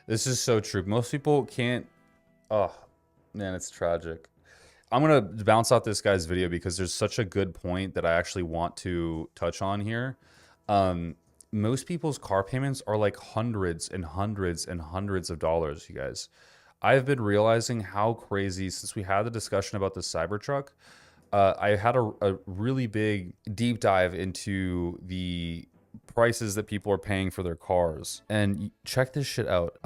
This is so true. Most people can't. Oh, man, it's tragic. I'm gonna bounce off this guy's video because there's such a good point that I actually want to touch on here. Most people's car payments are like hundreds and hundreds and hundreds of dollars, you guys. I've been realizing how crazy since we had the discussion about the Cybertruck. I had a really big deep dive into the prices that people are paying for their cars, and check this shit out.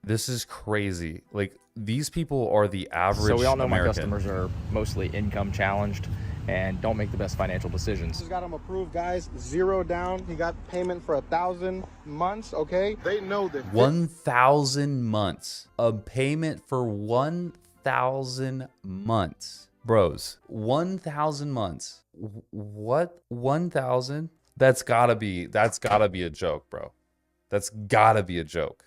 This is crazy. Like, these people are the average So we all know American. my customers are mostly income challenged and don't make the best financial decisions. Just got him approved, guys. 0 down. He got payment for 1,000 months. Okay, they know that 1,000 months. A payment for 1,000 months, bros. 1,000 months. What? 1,000? That's gotta be a joke, bro. That's gotta be a joke.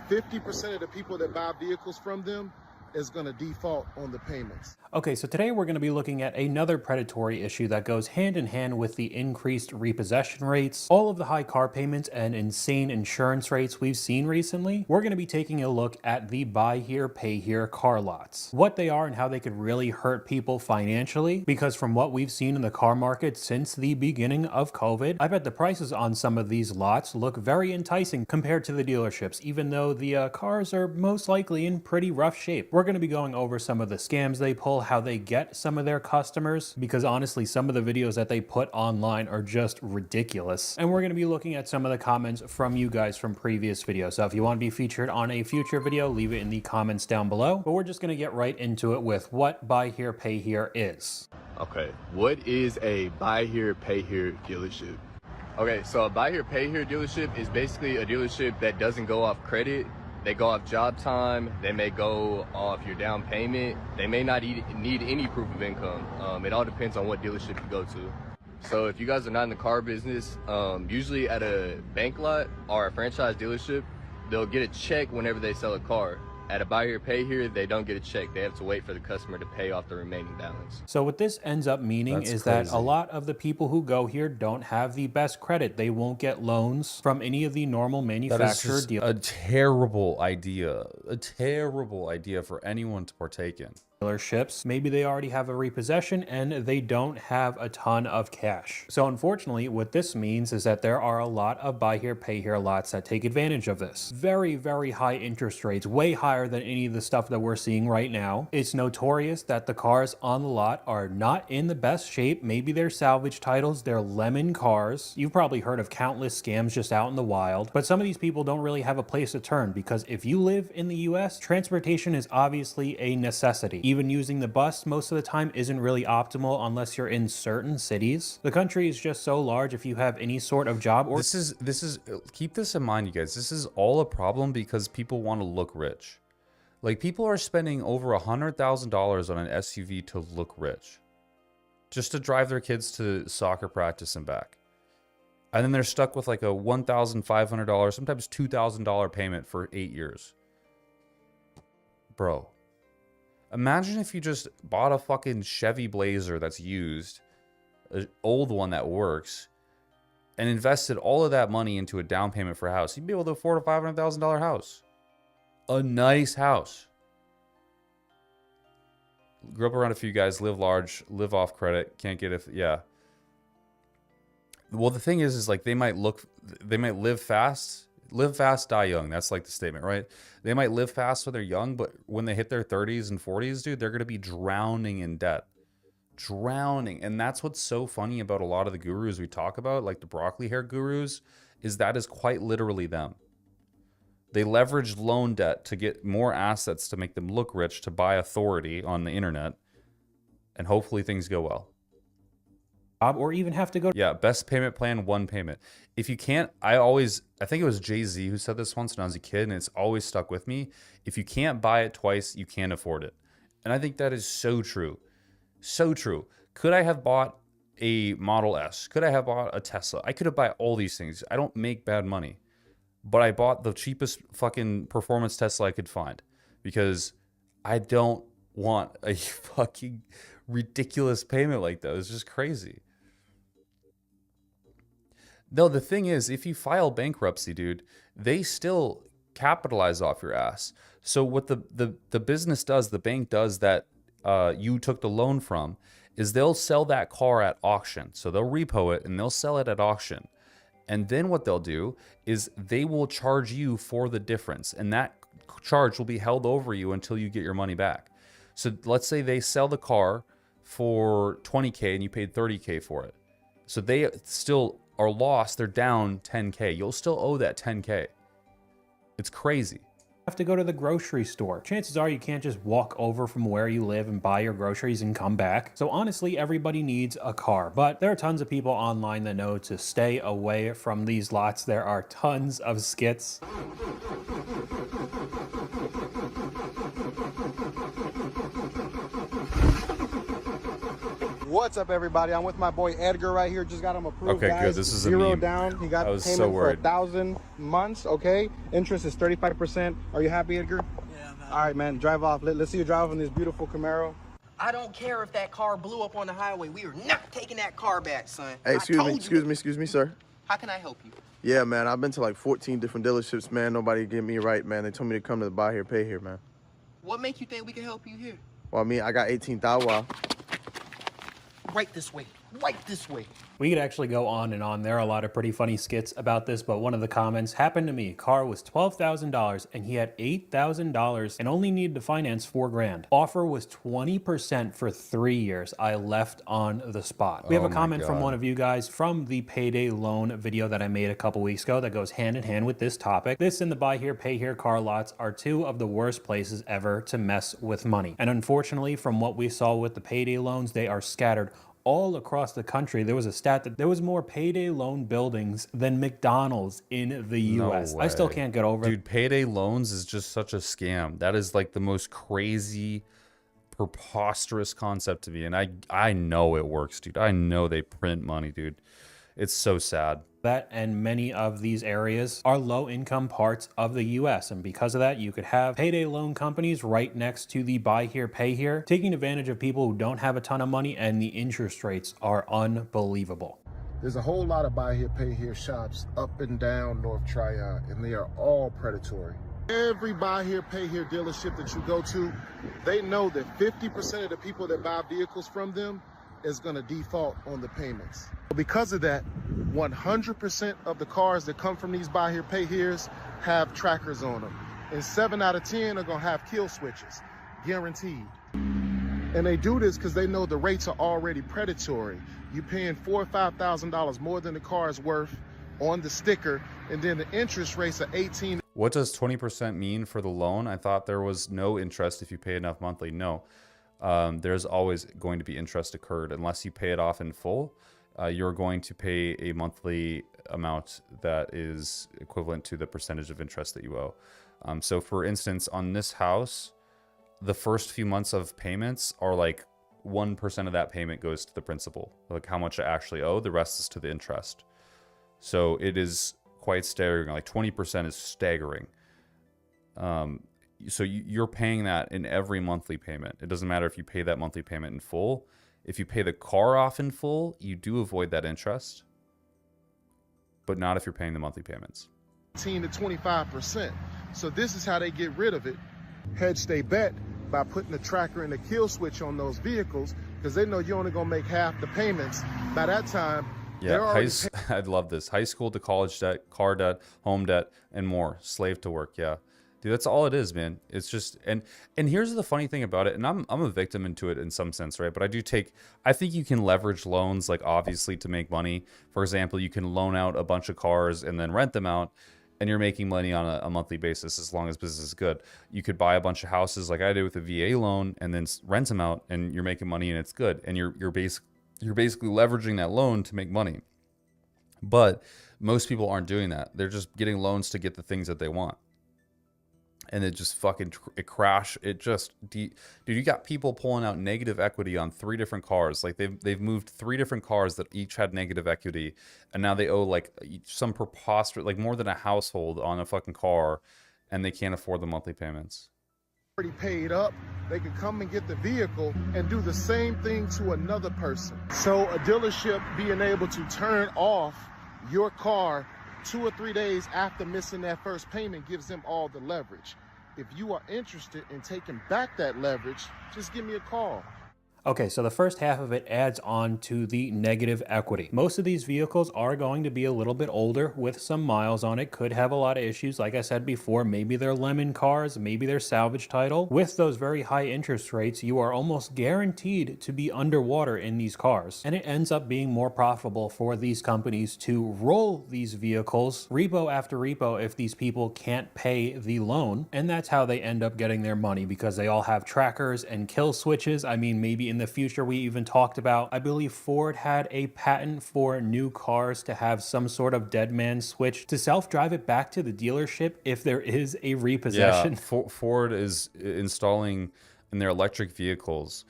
50% of the people that buy vehicles from them is going to default on the payments. Okay, so today we're going to be looking at another predatory issue that goes hand in hand with the increased repossession rates, all of the high car payments and insane insurance rates we've seen recently. We're going to be taking a look at the buy here, pay here car lots, what they are and how they could really hurt people financially, because from what we've seen in the car market since the beginning of COVID, I bet the prices on some of these lots look very enticing compared to the dealerships, even though the cars are most likely in pretty rough shape. We're going to be going over some of the scams they pull, how they get some of their customers, because honestly, some of the videos that they put online are just ridiculous. And we're going to be looking at some of the comments from you guys from previous videos. So if you want to be featured on a future video, leave it in the comments down below. But we're just going to get right into it with what buy here, pay here is. Okay, what is a buy here, pay here dealership? Okay, so a buy here, pay here dealership is basically a dealership that doesn't go off credit. They go off job time. They may go off your down payment. They may not need any proof of income. It all depends on what dealership you go to. So if you guys are not in the car business, usually at a bank lot or a franchise dealership, they'll get a check whenever they sell a car. At a buy here, pay here, they don't get a check. They have to wait for the customer to pay off the remaining balance. So what this ends up meaning is that a lot of the people who go here don't have the best credit. They won't get loans from any of the normal manufacturer dealers. A terrible idea. A terrible idea for anyone to partake in. Dealerships. Maybe they already have a repossession and they don't have a ton of cash. So unfortunately, what this means is that there are a lot of buy here, pay here lots that take advantage of this. Very, very high interest rates, way higher than any of the stuff that we're seeing right now. It's notorious that the cars on the lot are not in the best shape. Maybe they're salvage titles, they're lemon cars. You've probably heard of countless scams just out in the wild, but some of these people don't really have a place to turn, because if you live in the US, transportation is obviously a necessity. Even using the bus most of the time isn't really optimal unless you're in certain cities. The country is just so large. If you have any sort of job or this is keep this in mind, you guys. This is all a problem because people want to look rich. Like, people are spending over $100,000 on an SUV to look rich, just to drive their kids to soccer practice and back. And then they're stuck with like a $1,500, sometimes $2,000 payment for 8 years. Bro, imagine if you just bought a fucking Chevy Blazer that's used, an old one that works, and invested all of that money into a down payment for a house. You'd be able to afford a $500,000 house. A nice house. Grew up around a few guys, live large, live off credit, can't get it. Yeah. Well, the thing is like they might live fast, die young. That's like the statement, right? They might live fast when they're young, but when they hit their 30s and 40s, dude, they're going to be drowning in debt. Drowning. And that's what's so funny about a lot of the gurus we talk about, like the broccoli hair gurus, is that is quite literally them. They leverage loan debt to get more assets to make them look rich, to buy authority on the internet, and hopefully things go well. or even have to go. Yeah, best payment plan, one payment. If you can't, I think it was Jay-Z who said this once when I was a kid, and it's always stuck with me. If you can't buy it twice, you can't afford it. And I think that is so true. So true. Could I have bought a Model S? Could I have bought a Tesla? I could have bought all these things. I don't make bad money. But I bought the cheapest fucking performance Tesla I could find because I don't want a fucking ridiculous payment like that. It's just crazy. No, the thing is, if you file bankruptcy, dude, they still capitalize off your ass. So what the business does, the bank does that you took the loan from, is they'll sell that car at auction. So they'll repo it and they'll sell it at auction. And then what they'll do is they will charge you for the difference. And that charge will be held over you until you get your money back. So let's say they sell the car for $20K and you paid $30K for it. So they still are lost. They're down $10K. You'll still owe that $10K. It's crazy. Have to go to the grocery store. Chances are you can't just walk over from where you live and buy your groceries and come back. So honestly, everybody needs a car, but there are tons of people online that know to stay away from these lots. There are tons of skits. What's up, everybody? I'm with my boy Edgar right here. Just got him approved. Okay, guys. good. This is a zero meme. down. He got I the was payment so for worried. 1,000 months. Okay, interest is 35%. Are you happy, Edgar? Yeah, man. All right, man. Drive off. Let's see you drive in this beautiful Camaro. I don't care if that car blew up on the highway. We are not taking that car back, son. Hey, I excuse told me, sir. How can I help you? Yeah, man, I've been to like 14 different dealerships, man. Nobody get me right, man. They told me to come to the buy here, pay here, man. What make you think we can help you here? Well, I mean, I got 18,000. Right this way. Right this way. We could actually go on and on. There are a lot of pretty funny skits about this, but one of the comments happened to me. Car was $12,000 and he had $8,000 and only needed to finance $4,000. Offer was 20% for 3 years. I left on the spot. We have a comment from one of you guys from the payday loan video that I made a couple weeks ago that goes hand in hand with this topic. This and the buy here, pay here car lots are two of the worst places ever to mess with money. And unfortunately, from what we saw with the payday loans, they are scattered all across the country. There was a stat that there was more payday loan buildings than McDonald's in the US. I still can't get over it. Dude, payday loans is just such a scam. That is like the most crazy, preposterous concept to me. And I know it works, dude. I know they print money, dude. It's so sad. That and many of these areas are low-income parts of the US, and because of that, you could have payday loan companies right next to the buy here, pay here, taking advantage of people who don't have a ton of money, and the interest rates are unbelievable. There's a whole lot of buy here, pay here shops up and down North Tryon, and they are all predatory. Every buy here, pay here dealership that you go to, they know that 50% of the people that buy vehicles from them is going to default on the payments. Because of that, 100% of the cars that come from these buy here, pay here's have trackers on them. And 7 out of 10 are going to have kill switches, guaranteed. And they do this because they know the rates are already predatory. You're paying $4,000 or $5,000 more than the car is worth on the sticker, and then the interest rates are 18. What does 20% mean for the loan? I thought there was no interest if you pay enough monthly. No. There's always going to be interest occurred unless you pay it off in full. You're going to pay a monthly amount that is equivalent to the percentage of interest that you owe. So for instance, on this house, the first few months of payments are like 1% of that payment goes to the principal, like how much I actually owe. The rest is to the interest. So it is quite staggering. Like 20% is staggering. So you're paying that in every monthly payment. It doesn't matter if you pay that monthly payment in full. If you pay the car off in full, you do avoid that interest, but not if you're paying the monthly payments. 18 to 25%. So this is how they get rid of it. Hedge they bet by putting the tracker and the kill switch on those vehicles, because they know you're only going to make half the payments. By that time, yeah, I'd love this. High school to college debt, car debt, home debt, and more. Slave to work, yeah. Dude, that's all it is, man. It's just, and here's the funny thing about it, and I'm a victim into it in some sense, right? But I think you can leverage loans, like obviously to make money. For example, you can loan out a bunch of cars and then rent them out, and you're making money on a monthly basis as long as business is good. You could buy a bunch of houses like I did with a VA loan and then rent them out, and you're making money and it's good. And you're basically leveraging that loan to make money. But most people aren't doing that. They're just getting loans to get the things that they want. And it just fucking dude, you got people pulling out negative equity on 3 different cars. Like they've moved 3 different cars that each had negative equity, and now they owe like some preposterous, like more than a household on a fucking car, and they can't afford the monthly payments. Already paid up, they can come and get the vehicle and do the same thing to another person. So a dealership being able to turn off your car 2 or 3 days after missing that first payment gives them all the leverage. If you are interested in taking back that leverage, just give me a call. Okay, so the first half of it adds on to the negative equity. Most of these vehicles are going to be a little bit older with some miles on it, could have a lot of issues. Like I said before, maybe they're lemon cars, maybe they're salvage title. With those very high interest rates, you are almost guaranteed to be underwater in these cars. And it ends up being more profitable for these companies to roll these vehicles repo after repo if these people can't pay the loan. And that's how they end up getting their money, because they all have trackers and kill switches. I mean, maybe in the future we even talked about, I believe Ford had a patent for new cars to have some sort of dead man switch to self-drive it back to the dealership if there is a repossession. Yeah, Ford is installing in their electric vehicles,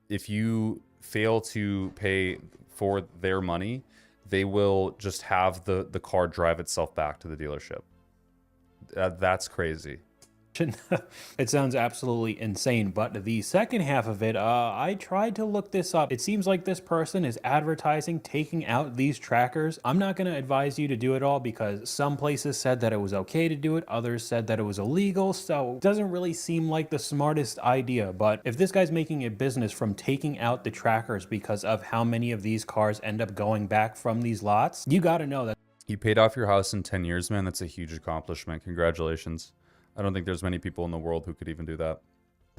if you fail to pay for their money, they will just have the car drive itself back to the dealership. That's crazy. It sounds absolutely insane, but the second half of it, I tried to look this up. It seems like this person is advertising taking out these trackers. I'm not going to advise you to do it all, because some places said that it was okay to do it, others said that it was illegal, so it doesn't really seem like the smartest idea. But if this guy's making a business from taking out the trackers because of how many of these cars end up going back from these lots, you got to know that You paid off your house in 10 years, man. That's a huge accomplishment. Congratulations. I don't think there's many people in the world who could even do that.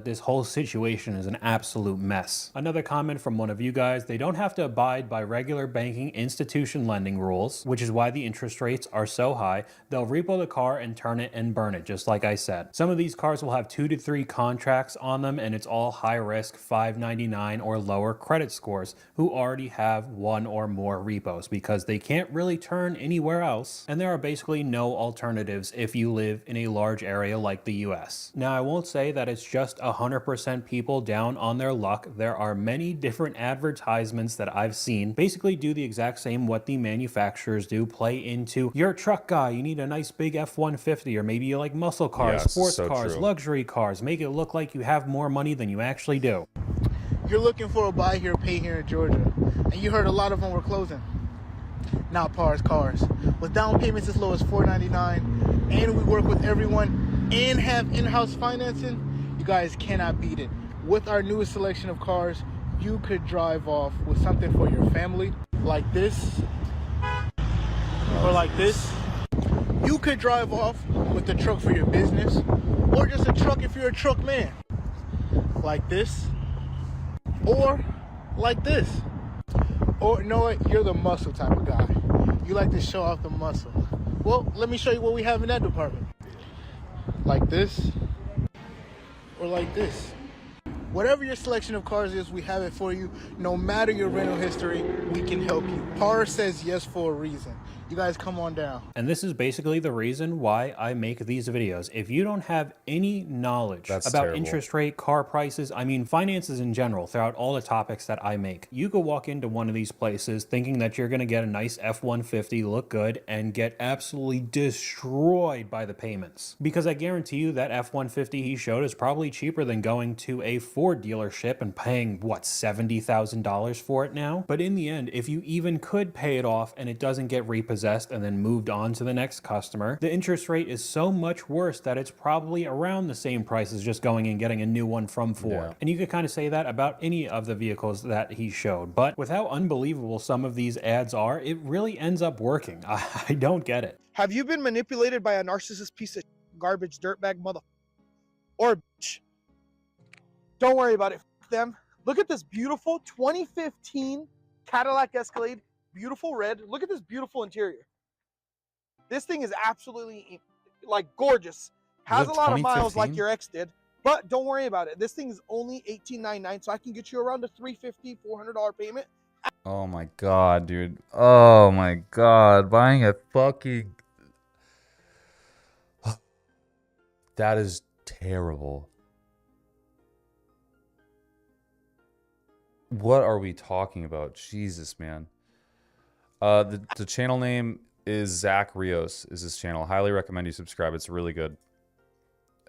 this whole situation is an absolute mess. Another comment from one of you guys: they don't have to abide by regular banking institution lending rules, which is why the interest rates are so high. They'll repo the car and turn it and burn it, just like I said. Some of these cars will have 2 to 3 contracts on them, and it's all high risk 599 or lower credit scores who already have 1 or more repos, because they can't really turn anywhere else, and there are basically no alternatives if you live in a large area like the US. Now, I won't say that it's just 100% people down on their luck. There are many different advertisements that I've seen basically do the exact same what the manufacturers do, play into, you're a truck guy, you need a nice big F-150, or maybe you like muscle cars, sports cars, luxury cars, make it look like you have more money than you actually do. You're looking for a buy here, pay here in Georgia, and you heard a lot of them were closing. Not Pars Cars. With down payments as low as $499, and we work with everyone and have in-house financing, you guys cannot beat it. With our newest selection of cars, you could drive off with something for your family, like this, or like this. You could drive off with a truck for your business, or just a truck if you're a truck man, like this, or like this. Or know what, you're the muscle type of guy. You like to show off the muscle. Well, let me show you what we have in that department. Like this, or like this. Whatever your selection of cars is, we have it for you. No matter your rental history, we can help you. Par says yes for a reason. You guys come on down. And this is basically the reason why I make these videos. If you don't have any knowledge about interest rate, car prices, I mean finances in general, throughout all the topics that I make, you could walk into one of these places thinking that you're going to get a nice F-150, look good, and get absolutely destroyed by the payments. Because I guarantee you that F-150 he showed is probably cheaper than going to a Ford dealership and paying, what, $70,000 for it now? But in the end, if you even could pay it off and it doesn't get repossessed and then moved on to the next customer, the interest rate is so much worse that it's probably around the same price as just going and getting a new one from Ford. Yeah. And you could kind of say that about any of the vehicles that he showed. But with how unbelievable some of these ads are, it really ends up working. I don't get it. Have you been manipulated by a narcissist piece of garbage dirtbag mother or bitch? Don't worry about it. F them. Look at this beautiful 2015 Cadillac Escalade. Beautiful red. Look at this beautiful interior. This thing is absolutely like gorgeous. Has a lot of miles like your ex did, but don't worry about it. This thing is only $1,899, so I can get you around a $350, $400 payment. Oh my god, dude. Oh my god. Buying a fucking... That is terrible. What are we talking about? Jesus, man. The channel name is Zach Rios, is his channel. Highly recommend you subscribe. It's really good.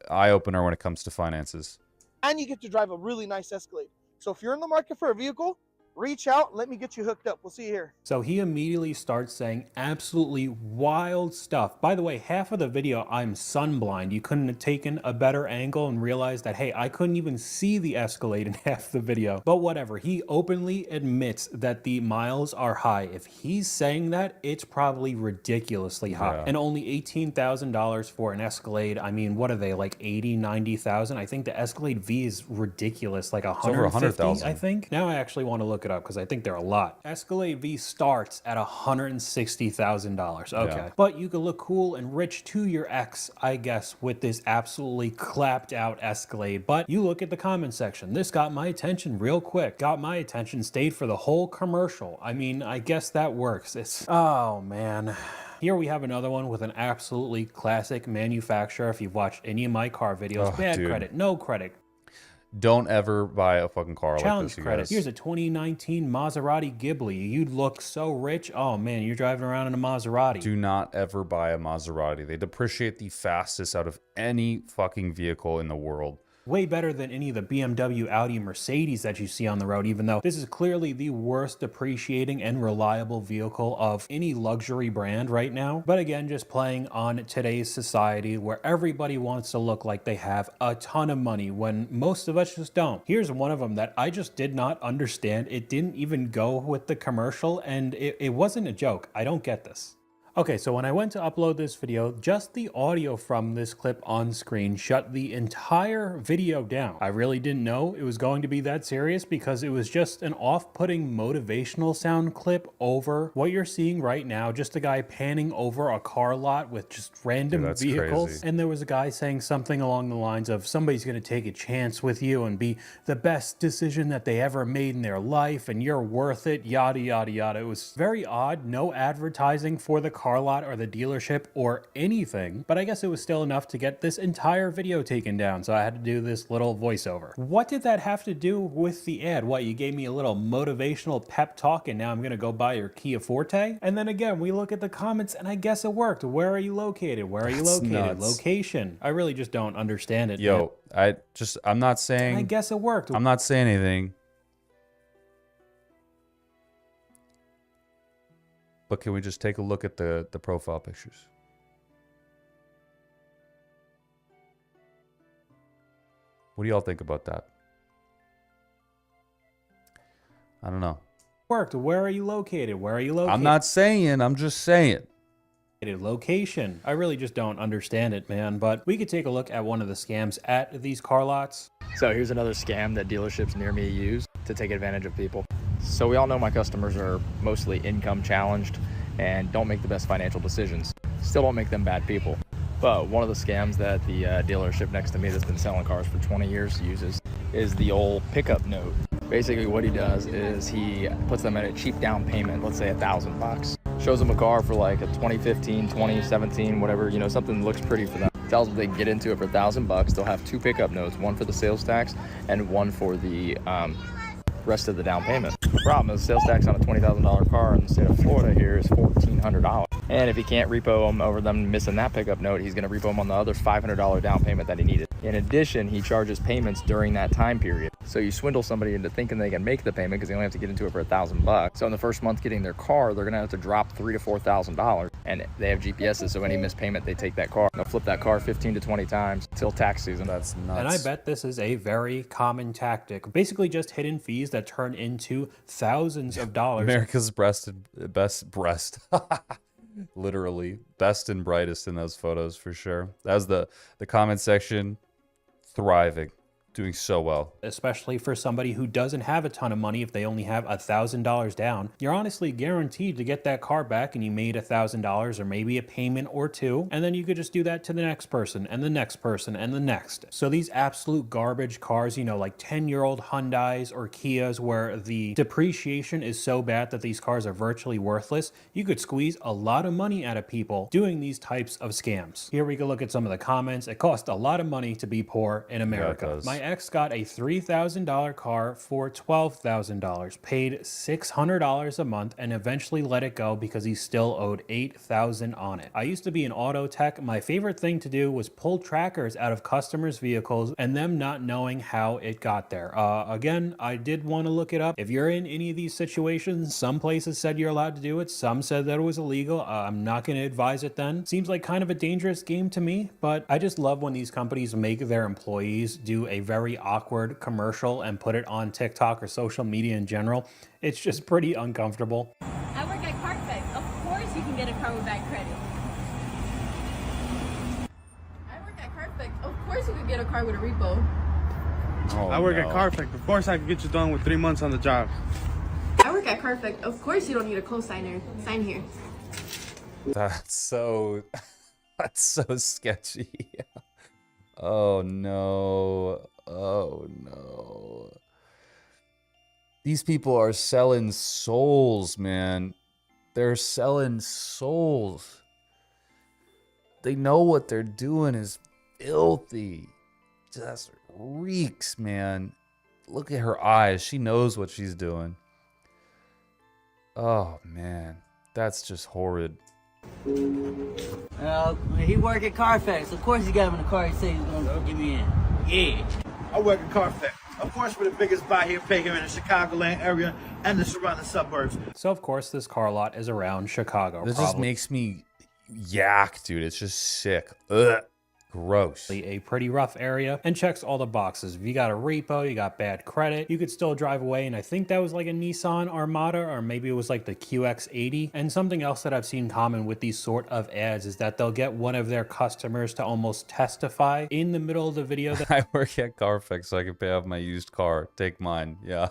Eye-opener when it comes to finances. And you get to drive a really nice Escalade. So if you're in the market for a vehicle, Reach out, let me get you hooked up. We'll see you here. So he immediately starts saying absolutely wild stuff. By the way, half of the video, I'm sunblind. You couldn't have taken a better angle and realized that, hey, I couldn't even see the Escalade in half the video. But whatever, he openly admits that the miles are high. If he's saying that, it's probably ridiculously high. Yeah. And only $18,000 for an Escalade. I mean, what are they, like 80, 90,000? I think the Escalade V is ridiculous, like 150, over 100,000. I think. Now I actually want to look it up because I think they're a lot. Escalade V starts at $160,000. Okay. Yeah. But you could look cool and rich to your ex, I guess, with this absolutely clapped out Escalade. But you look at the comment section. This got my attention real quick. Got my attention, stayed for the whole commercial. I mean, I guess that works. It's, oh man. Here we have another one with an absolutely classic manufacturer. If you've watched any of my car videos, bad credit, no credit. Don't ever buy a fucking car like this, you credit. guys. Here's a 2019 Maserati Ghibli. You'd look so rich. Oh man, you're driving around in a Maserati. Do not ever buy a Maserati. They depreciate the fastest out of any fucking vehicle in the world. Way better than any of the BMW, Audi, Mercedes that you see on the road, even though this is clearly the worst depreciating and reliable vehicle of any luxury brand right now. But again, just playing on today's society where everybody wants to look like they have a ton of money when most of us just don't. Here's one of them that I just did not understand. It didn't even go with the commercial, and it wasn't a joke. I don't get this. Okay, so when I went to upload this video, just the audio from this clip on screen shut the entire video down. I really didn't know it was going to be that serious because it was just an off-putting motivational sound clip over what you're seeing right now, just a guy panning over a car lot with just random vehicles. Crazy. And there was a guy saying something along the lines of somebody's going to take a chance with you and be the best decision that they ever made in their life and you're worth it, yada, yada, yada. It was very odd, no advertising for the car lot or the dealership or anything, but I guess it was still enough to get this entire video taken down, so I had to do this little voiceover. What did that have to do with the ad? What, you gave me a little motivational pep talk and now I'm gonna go buy your Kia Forte? And then again, we look at the comments and I guess it worked. Where are you located? Where are you located? Nuts. Location. I really just don't understand it. Yo, I'm not saying... I guess it worked. I'm not saying anything. But can we just take a look at the profile pictures? What do y'all think about that? I don't know. Worked. Where are you located? Where are you located? I'm not saying, I'm just saying. Location. I really just don't understand it, man. But we could take a look at one of the scams at these car lots. So here's another scam that dealerships near me use to take advantage of people. So we all know my customers are mostly income challenged and don't make the best financial decisions. Still don't make them bad people. But one of the scams that the dealership next to me that's been selling cars for 20 years uses is the old pickup note. Basically what he does is he puts them at a cheap down payment, let's say $1,000. Shows them a car for like a 2015, 2017, whatever, you know, something that looks pretty for them. Tells them they can get into it for $1,000. They'll have 2 pickup notes, one for the sales tax and one for the rest of the down payment. The problem is sales tax on a $20,000 car in the state of Florida here is $1,400. And if he can't repo them over them missing that pickup note, he's going to repo them on the other $500 down payment that he needed. In addition, he charges payments during that time period. So you swindle somebody into thinking they can make the payment because they only have to get into it for $1,000. So in the first month getting their car, they're going to have to drop $3,000 to $4,000. And they have GPSs, so any missed payment, they take that car. They'll flip that car 15 to 20 times till tax season. That's nuts. And I bet this is a very common tactic. Basically just hidden fees that turn into thousands of dollars. America's best breast. Literally best and brightest in those photos for sure. That was the comment section thriving, doing so well. Especially for somebody who doesn't have a ton of money. If they only have $1,000 down, you're honestly guaranteed to get that car back and you made $1,000 or maybe a payment or two. And then you could just do that to the next person and the next person and the next. So these absolute garbage cars, you know, like 10-year-old Hyundais or Kias where the depreciation is so bad that these cars are virtually worthless, you could squeeze a lot of money out of people doing these types of scams. Here we can look at some of the comments. It costs a lot of money to be poor in America. Yeah, it does. My ex got a $3,000 car for $12,000, paid $600 a month, and eventually let it go because he still owed $8,000 on it. I used to be an auto tech. My favorite thing to do was pull trackers out of customers' vehicles and them not knowing how it got there. Again, I did want to look it up. If you're in any of these situations, some places said you're allowed to do it, some said that it was illegal. I'm not going to advise it then. Seems like kind of a dangerous game to me, but I just love when these companies make their employees do a very awkward commercial and put it on TikTok or social media in general. It's just pretty uncomfortable. I work at Carfax. Of course you can get a car with bad credit. I work at Carfax. Of course you can get a car with a repo. Oh, I work no. at Carfax. Of course I can get you done with 3 months on the job. I work at Carfax. Of course you don't need a co-signer. Sign here. That's so sketchy. Oh no. Oh no. These people are selling souls, man. They're selling souls. They know what they're doing is filthy. Just reeks, man. Look at her eyes. She knows what she's doing. Oh man. That's just horrid. He work at Carfax. Of course he got him in the car. He said he's gonna get me in. Yeah. I work at Carfax. Of course, we're the biggest buy here, pay here in the Chicagoland area and the surrounding suburbs. So of course this car lot is around Chicago. This just makes me yak, dude. It's just sick. Ugh. Gross. A pretty rough area and checks all the boxes. If you got a repo, you got bad credit, you could still drive away. And I think that was like a Nissan Armada, or maybe it was like the QX80. And something else that I've seen common with these sort of ads is that they'll get one of their customers to almost testify in the middle of the video that I work at Carfax, so I can pay off my used car. Take mine. Yeah.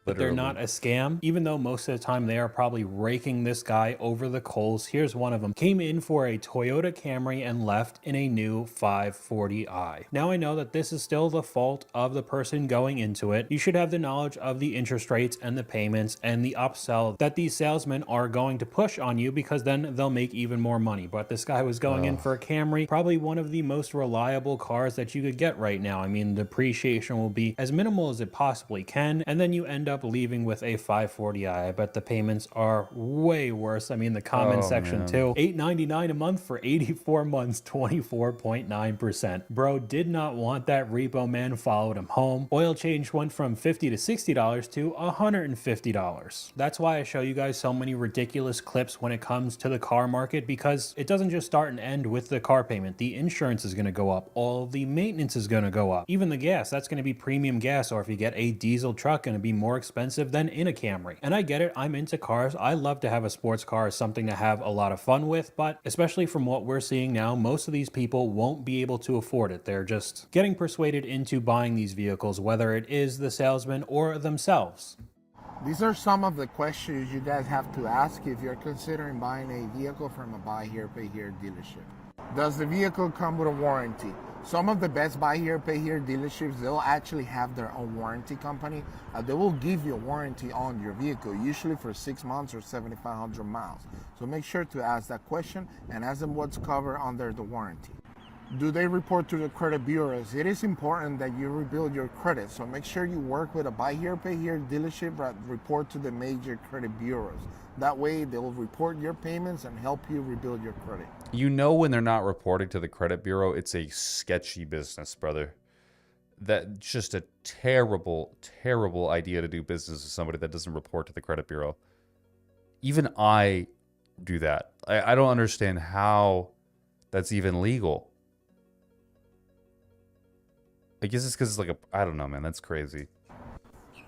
but they're not a scam, even though most of the time they are probably raking this guy over the coals. Here's one of them. Came in for a Toyota Camry and left in a new 540i. Now I know that this is still the fault of the person going into it. You should have the knowledge of the interest rates and the payments and the upsell that these salesmen are going to push on you, because then they'll make even more money. But this guy was going in for a Camry, probably one of the most reliable cars that you could get right now. I mean, depreciation will be as minimal as it possibly can, and then you end up leaving with a 540i. I bet the payments are way worse. I mean, the comment section too. $899 a month for 84 months, 24.9%. Bro did not want that repo man, followed him home. Oil change went from $50 to $60 to $150. That's why I show you guys so many ridiculous clips when it comes to the car market, because it doesn't just start and end with the car payment. The insurance is going to go up. All of the maintenance is going to go up. Even the gas, that's going to be premium gas, or if you get a diesel truck, going to be more expensive than in a Camry. And I get it. I'm into cars. I love to have a sports car as something to have a lot of fun with, but especially from what we're seeing now, most of these people won't be able to afford it. They're just getting persuaded into buying these vehicles, whether it is the salesman or themselves. These are some of the questions you guys have to ask if you're considering buying a vehicle from a buy here, pay here dealership. Does the vehicle come with a warranty? Some of the best buy here, pay here dealerships, they'll actually have their own warranty company. They will give you a warranty on your vehicle, usually for 6 months or 7,500 miles. So make sure to ask that question and ask them what's covered under the warranty. Do they report to the credit bureaus? It is important that you rebuild your credit, so make sure you work with a buy here, pay here dealership that report to the major credit bureaus. That way they'll report your payments and help you rebuild your credit. You know when they're not reporting to the credit bureau, it's a sketchy business, brother. That's just a terrible, terrible idea to do business with somebody that doesn't report to the credit bureau. Even I do that. I don't understand how that's even legal. I guess it's because it's like I don't know, man. That's crazy.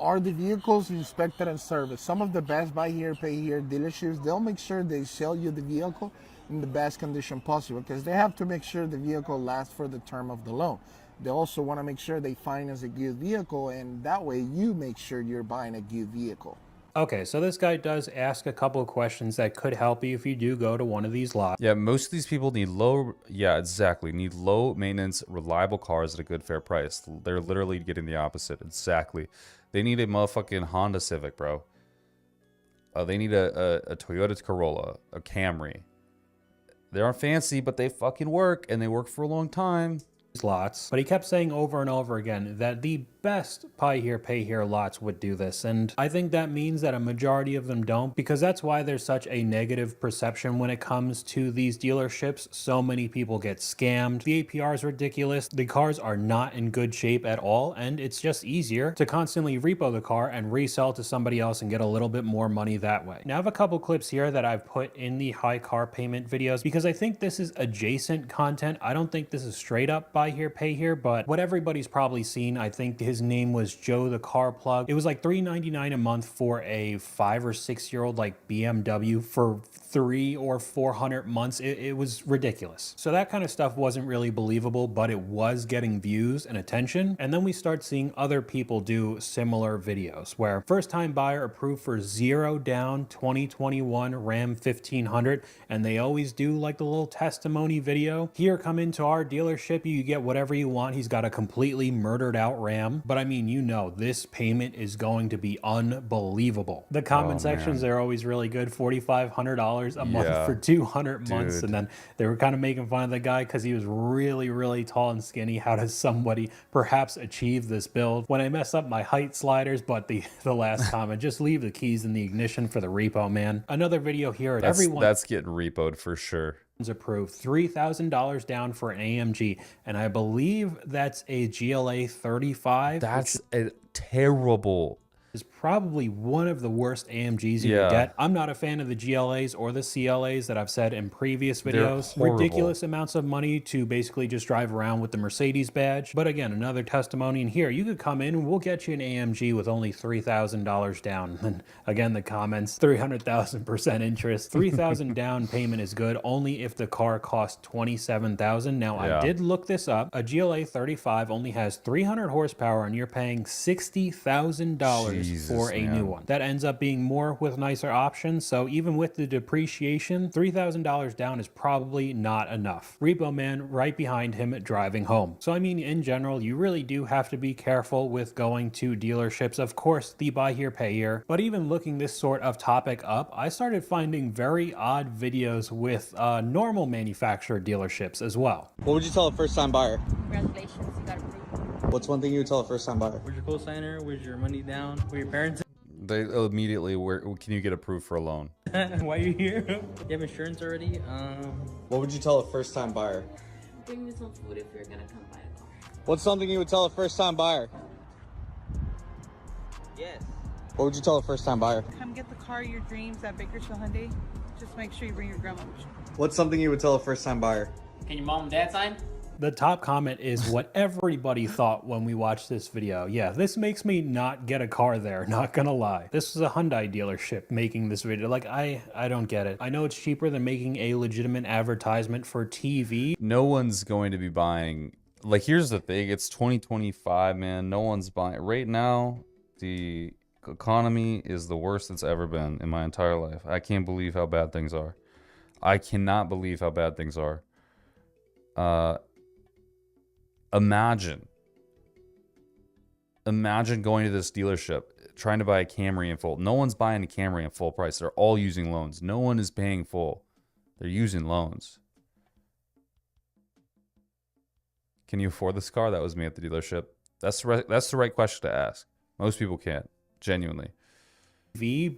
Are the vehicles inspected and serviced? Some of the best buy here, pay here dealerships, they'll make sure they sell you the vehicle in the best condition possible, because they have to make sure the vehicle lasts for the term of the loan. They also want to make sure they finance a good vehicle, and that way you make sure you're buying a good vehicle. Okay, so this guy does ask a couple of questions that could help you if you do go to one of these lots. Yeah, most of these people need low maintenance, reliable cars at a good, fair price. They're literally getting the opposite. Exactly. They need a motherfucking Honda Civic, bro. They need a Toyota Corolla, a Camry. They aren't fancy, but they fucking work, and they work for a long time. lots, but he kept saying over and over again that the best buy here pay here lots would do this, and I think that means that a majority of them don't, because that's why there's such a negative perception when it comes to these dealerships. So many people get scammed, the APR is ridiculous, the cars are not in good shape at all, and it's just easier to constantly repo the car and resell to somebody else and get a little bit more money that way. Now I have a couple clips here that I've put in the high car payment videos because I think this is adjacent content. I don't think this is straight up buy here pay here, but what everybody's probably seen, I think his name was Joe the Car Plug. It was like $399 a month for a 5 or 6 year old like BMW for 300 or 400 months. It was ridiculous. So that kind of stuff wasn't really believable, but it was getting views and attention. And then we start seeing other people do similar videos where first time buyer approved for 0 down 2021 Ram 1500, and they always do like the little testimony video. Here, come into our dealership, you get whatever you want. He's got a completely murdered out Ram, but I mean, you know, this payment is going to be unbelievable. The comment sections are always really good. $4,500 a month for 200 months. And then they were kind of making fun of the guy because he was really, really tall and skinny. How does somebody perhaps achieve this build? When I mess up my height sliders, but the last comment, just leave the keys in the ignition for the repo, man. Another video here. That's getting repoed for sure. Approved $3,000 down for an AMG, and I believe that's a GLA 35. That's a terrible, is probably one of the worst AMGs you can get. I'm not a fan of the GLAs or the CLAs that I've said in previous videos. Ridiculous amounts of money to basically just drive around with the Mercedes badge. But again, another testimony. And here, you could come in and we'll get you an AMG with only $3,000 down. And again, the comments, 300,000% interest. 3,000 down payment is good only if the car costs 27,000. Now, I did look this up. A GLA 35 only has 300 horsepower and you're paying $60,000 for a new one. That ends up being more with nicer options. So even with the depreciation, $3,000 down is probably not enough. Repo Man right behind him driving home. So I mean, in general, you really do have to be careful with going to dealerships. Of course, the buy here, pay here. But even looking this sort of topic up, I started finding very odd videos with normal manufacturer dealerships as well. What would you tell a first-time buyer? Congratulations, you got approved. What's one thing you would tell a first-time buyer? Where's your cosigner? Where's your money down? Where your parents? They immediately, where can you get approved for a loan? Why are you here? You have insurance already? What would you tell a first-time buyer? Bring me some food if you're gonna come buy a car. What's something you would tell a first-time buyer? Yes. What would you tell a first-time buyer? Come get the car of your dreams at Bakersfield Hyundai. Just make sure you bring your grandma. What's something you would tell a first-time buyer? Can your mom and dad sign? The top comment is what everybody thought when we watched this video. Yeah, this makes me not get a car there, not gonna lie. This was a Hyundai dealership making this video. Like, I don't get it. I know it's cheaper than making a legitimate advertisement for TV. No one's going to be buying, like, here's the thing, it's 2025, man. No one's buying. Right now, the economy is the worst it's ever been in my entire life. I can't believe how bad things are. I cannot believe how bad things are. Imagine going to this dealership, trying to buy a Camry in full. No one's buying a Camry in full price. They're all using loans. No one is paying full. They're using loans. Can you afford this car? That was me at the dealership. That's the right question to ask. Most people can't, genuinely.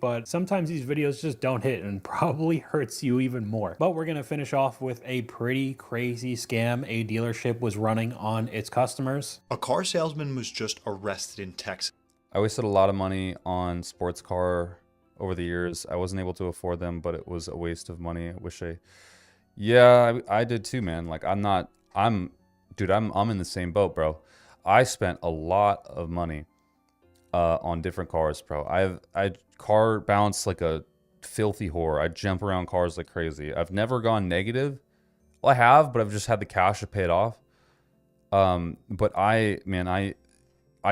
But sometimes these videos just don't hit and probably hurts you even more. But we're gonna finish off with a pretty crazy scam a dealership was running on its customers. A car salesman was just arrested in Texas. I wasted a lot of money on sports car over the years. I wasn't able to afford them, but it was a waste of money. I wish I did too, man. Like, I'm in the same boat, bro. I spent a lot of money on different cars, bro. I car bounce like a filthy whore. I jump around cars like crazy. I've never gone negative. Well, I have, but I've just had the cash to pay it off. But I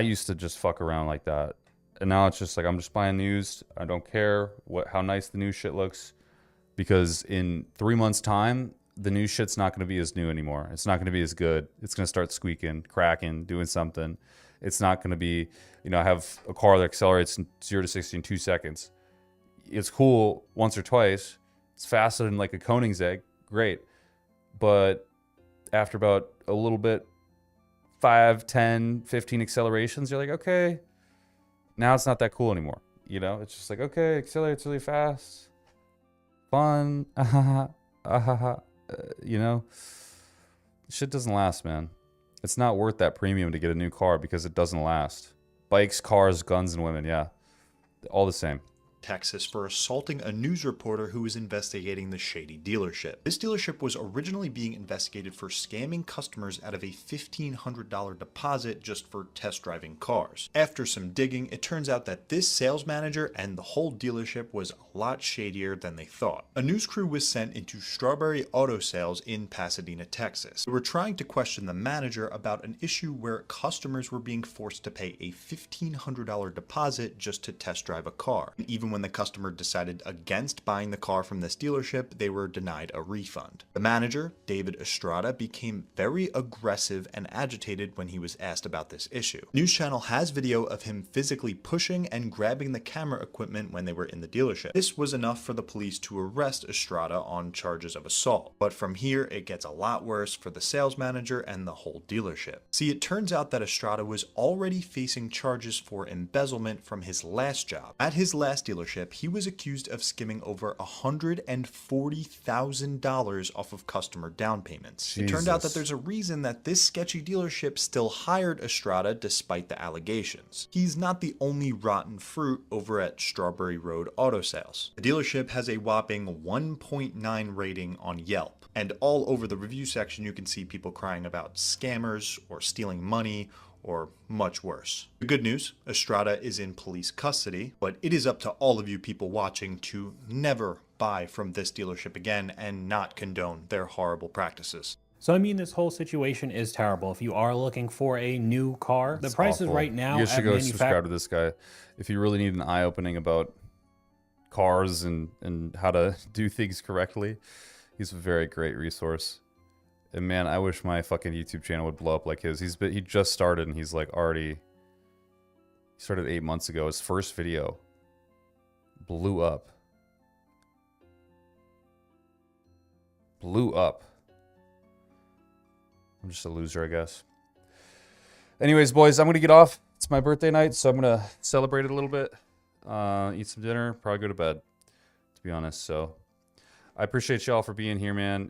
used to just fuck around like that. And now it's just like, I'm just buying used. I don't care how nice the new shit looks, because in 3 months' time, the new shit's not going to be as new anymore. It's not going to be as good. It's going to start squeaking, cracking, doing something. It's not going to be, I have a car that accelerates 0 to 60 in 2 seconds. It's cool once or twice. It's faster than like a Koenigsegg. Great. But after about a little bit, 5, 10, 15 accelerations, you're like, okay, now it's not that cool anymore. You know, it's just like, okay, accelerates really fast, fun, you know, shit doesn't last, man. It's not worth that premium to get a new car because it doesn't last. Bikes, cars, guns, and women, yeah, all the same. Texas for assaulting a news reporter who was investigating the shady dealership. This dealership was originally being investigated for scamming customers out of a $1,500 deposit just for test driving cars. After some digging, it turns out that this sales manager and the whole dealership was a lot shadier than they thought. A news crew was sent into Strawberry Auto Sales in Pasadena, Texas. They were trying to question the manager about an issue where customers were being forced to pay a $1,500 deposit just to test drive a car. And even when the customer decided against buying the car from this dealership, they were denied a refund. The manager, David Estrada, became very aggressive and agitated when he was asked about this issue. News Channel has video of him physically pushing and grabbing the camera equipment when they were in the dealership. This was enough for the police to arrest Estrada on charges of assault. But from here, it gets a lot worse for the sales manager and the whole dealership. See, it turns out that Estrada was already facing charges for embezzlement from his last job. At his last dealership, he was accused of skimming over $140,000 off of customer down payments. Jesus. It turned out that there's a reason that this sketchy dealership still hired Estrada despite the allegations. He's not the only rotten fruit over at Strawberry Road Auto Sales. The dealership has a whopping 1.9 rating on Yelp. And all over the review section, you can see people crying about scammers or stealing money or much worse. The good news, Estrada is in police custody, but it is up to all of you people watching to never buy from this dealership again and not condone their horrible practices. So I mean, this whole situation is terrible. If you are looking for a new car, the prices Awful. right now You should at go subscribe to this guy if you really need an eye-opening about cars and how to do things correctly. He's a very great resource. And man, I wish my fucking YouTube channel would blow up like his. He just started and he's like already... He started 8 months ago. His first video blew up. Blew up. I'm just a loser, I guess. Anyways, boys, I'm going to get off. It's my birthday night, so I'm going to celebrate it a little bit. Eat some dinner, probably go to bed, to be honest. So I appreciate y'all for being here, man.